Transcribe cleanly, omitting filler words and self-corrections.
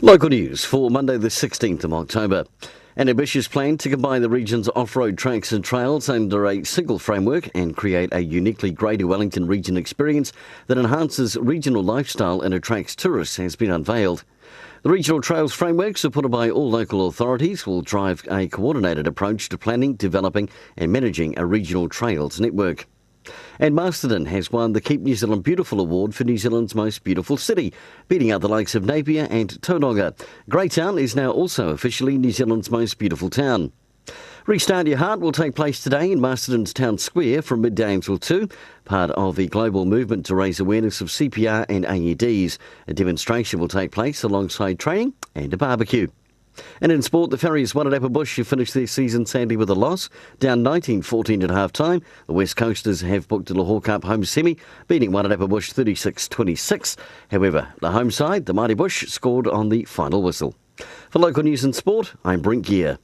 Local news for Monday the 16th of October. An ambitious plan to combine the region's off-road tracks and trails under a single framework and create a uniquely Greater Wellington region experience that enhances regional lifestyle and attracts tourists has been unveiled. The regional trails framework, supported by all local authorities, will drive a coordinated approach to planning, developing and managing a regional trails network. And Masterton has won the Keep New Zealand Beautiful Award for New Zealand's most beautiful city, beating out the likes of Napier and Tauranga. Greytown is now also officially New Zealand's most beautiful town. Restart Your Heart will take place today in Masterton's Town Square from midday until 2, part of the global movement to raise awareness of CPR and AEDs. A demonstration will take place alongside training and a barbecue. And in sport, the Ferries Wairarapa Bush have finished their season sadly with a loss, down 19-14 at half-time. The West Coasters have booked the Lahore Cup home semi, beating Wairarapa Bush 36-26. However, the home side, the Mighty Bush, scored on the final whistle. For local news and sport, I'm Brent Gare.